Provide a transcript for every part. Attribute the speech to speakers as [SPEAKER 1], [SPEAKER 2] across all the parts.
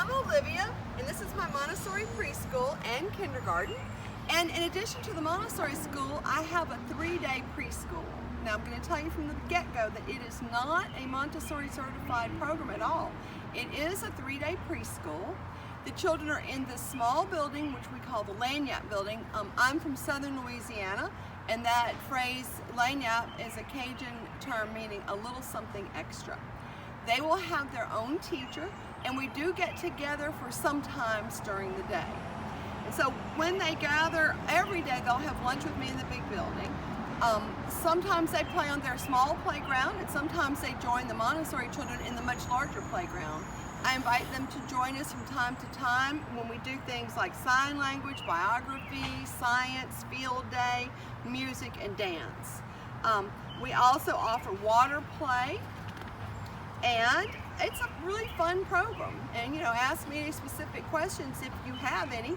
[SPEAKER 1] I'm Olivia, and this is my Montessori preschool and kindergarten. And in addition to the Montessori school, I have a 3-day preschool. Now I'm going to tell you from the get-go that it is not a Montessori certified program at all. It is a 3-day preschool. The children are in this small building, which we call the Lagniappe building. I'm from southern Louisiana, and that phrase, Lagniappe, is a Cajun term meaning a little something extra. They will have their own teacher, and we do get together for some times during the day. And so when they gather, every day they'll have lunch with me in the big building. Sometimes they play on their small playground, and sometimes they join the Montessori children in the much larger playground. I invite them to join us from time to time when we do things like sign language, biography, science, field day, music, and dance. We also offer water play, and it's a really fun program. And ask me any specific questions if you have any.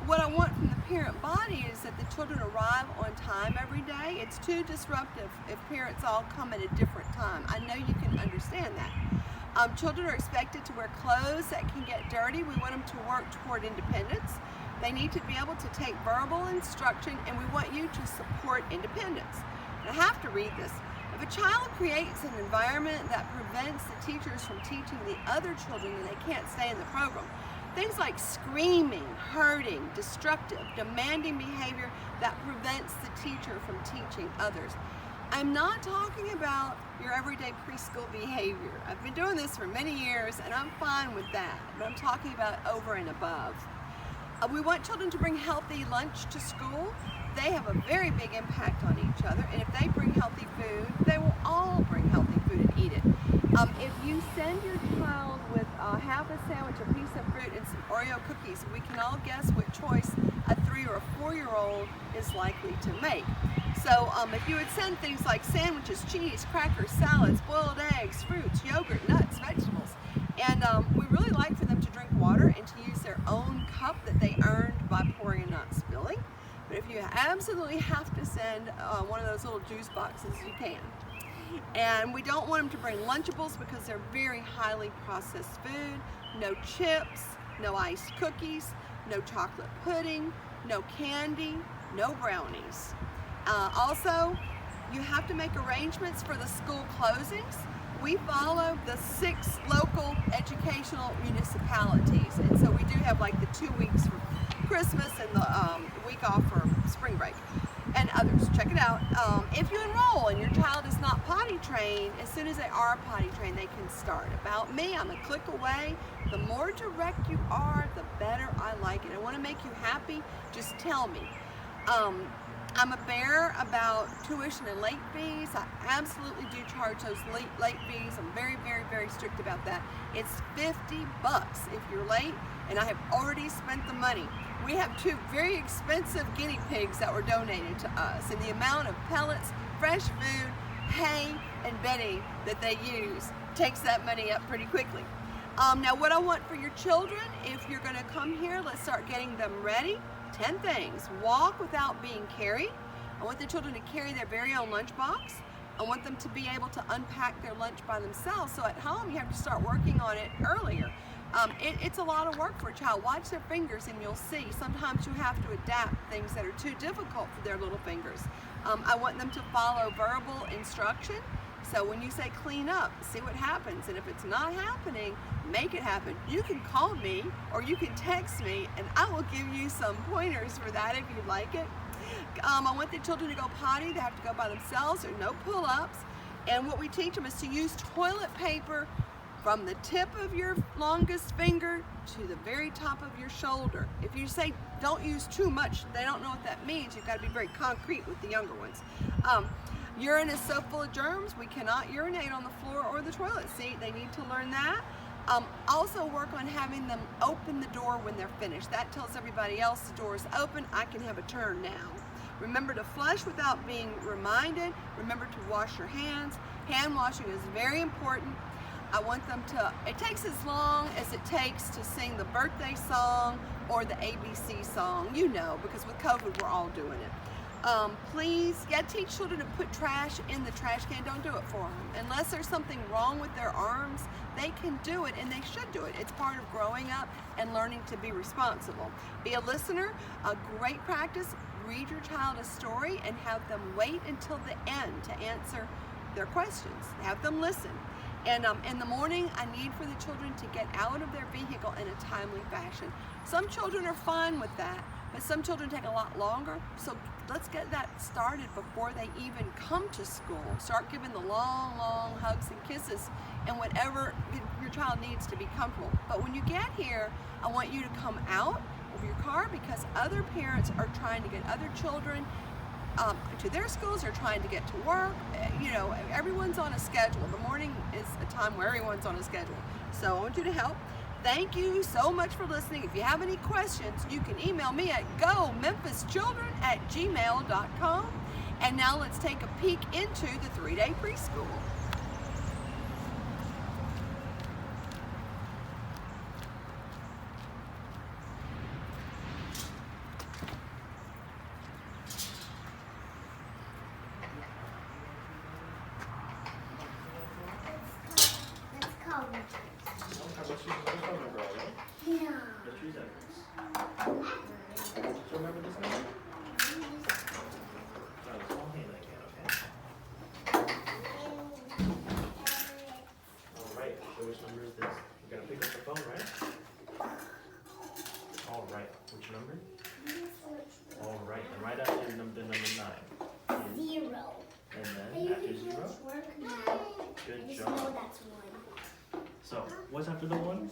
[SPEAKER 1] What I want from the parent body is that the children arrive on time every day. It's too disruptive if parents all come at a different time. I know you can understand that. Children are expected to wear clothes that can get dirty. We want them to work toward independence. They need to be able to take verbal instruction, and we want you to support independence. And I have to read this. If a child creates an environment that prevents the teachers from teaching the other children, then they can't stay in the program. Things like screaming, hurting, destructive, demanding behavior that prevents the teacher from teaching others. I'm not talking about your everyday preschool behavior. I've been doing this for many years, and I'm fine with that, but I'm talking about over and above. We want children to bring healthy lunch to school. They have a very big impact on each other, and if they bring healthy food, they will all bring healthy food and eat it. If you send your child with half a sandwich, a piece of fruit, and some Oreo cookies, we can all guess what choice a 3 or a 4-year-old is likely to make. So if you would send things like sandwiches, cheese, crackers, salads, boiled eggs, fruits, yogurt, nuts, vegetables, and we really like for them to drink water and to use their own cup that they earned by pouring and not spilling. But if you absolutely have to send one of those little juice boxes, you can. And we don't want them to bring Lunchables because they're very highly processed food. No chips, no iced cookies, no chocolate pudding, no candy, no brownies. Also, you have to make arrangements for the school closings. We follow the 6 local educational municipalities, and so we do have like the 2 weeks for Christmas and the week off for spring break, and others. Check it out. If you enroll and your child is not potty trained, as soon as they are potty trained, they can start. About me, I'm a click away. The more direct you are, the better I like it. I want to make you happy. Just tell me. I'm a bear about tuition and late fees. I absolutely do charge those late fees. I'm very, very, very strict about that. It's $50 if you're late, and I have already spent the money. We have 2 very expensive guinea pigs that were donated to us, and the amount of pellets, fresh food, hay, and bedding that they use takes that money up pretty quickly. Now what I want for your children, if you're going to come here, let's start getting them ready. 10 things. Walk without being carried. I want the children to carry their very own lunchbox. I want them to be able to unpack their lunch by themselves. So at home, you have to start working on it earlier. It's a lot of work for a child. Watch their fingers and you'll see. Sometimes you have to adapt things that are too difficult for their little fingers. I want them to follow verbal instruction. So when you say clean up, see what happens. And if it's not happening, make it happen. You can call me or you can text me, and I will give you some pointers for that if you'd like it. I want the children to go potty. They have to go by themselves. There are no pull-ups. And what we teach them is to use toilet paper from the tip of your longest finger to the very top of your shoulder. If you say don't use too much, they don't know what that means. You've got to be very concrete with the younger ones. Urine is so full of germs, we cannot urinate on the floor or the toilet seat. They need to learn that. Also work on having them open the door when they're finished. That tells everybody else the door is open, I can have a turn now. Remember to flush without being reminded. Remember to wash your hands. Hand washing is very important. I want them to, it takes as long as it takes to sing the birthday song or the ABC song, because with COVID we're all doing it. Please, teach children to put trash in the trash can. Don't do it for them. Unless there's something wrong with their arms, they can do it, and they should do it. It's part of growing up and learning to be responsible. Be a listener. A great practice. Read your child a story and have them wait until the end to answer their questions. Have them listen. And in the morning, I need for the children to get out of their vehicle in a timely fashion. Some children are fine with that, but some children take a lot longer. So let's get that started before they even come to school. Start giving the long, long hugs and kisses and whatever your child needs to be comfortable. But when you get here, I want you to come out of your car because other parents are trying to get other children to their schools, or trying to get to work. You know, everyone's on a schedule. The morning is a time where everyone's on a schedule. So I want you to help. Thank you so much for listening. If you have any questions, you can email me at gomemphischildren@gmail.com. And now let's take a peek into the 3-day preschool.
[SPEAKER 2] Remember this number? Small hand again, okay? Alright, so which number is this? You're gonna pick up the phone, right? Alright, which number? Alright, and right after the number 9.
[SPEAKER 3] 0.
[SPEAKER 2] And then after 0? Good job.
[SPEAKER 3] No, that's 1.
[SPEAKER 2] So, what's after the 1?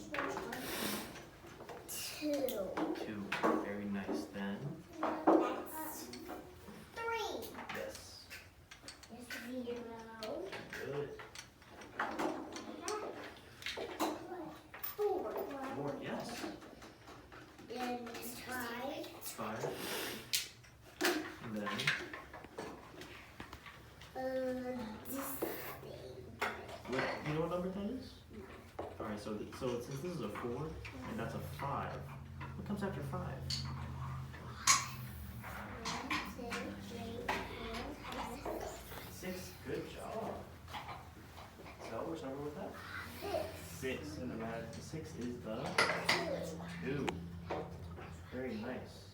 [SPEAKER 3] 2.
[SPEAKER 2] 2. Very nice. Then?
[SPEAKER 3] That's 3.
[SPEAKER 2] Yes.
[SPEAKER 3] 0.
[SPEAKER 2] Good.
[SPEAKER 3] 4.
[SPEAKER 2] 4, yes.
[SPEAKER 3] And 5.
[SPEAKER 2] 5. And then? What, you know what number that is? Alright, so since this is a 4, and that's a 5, what comes after 5?
[SPEAKER 3] 1, 2, 3, 4, 5,
[SPEAKER 2] 6. Good job. So, which number was that?
[SPEAKER 3] 6.
[SPEAKER 2] 6. And then right after 6 is the 2. Very nice.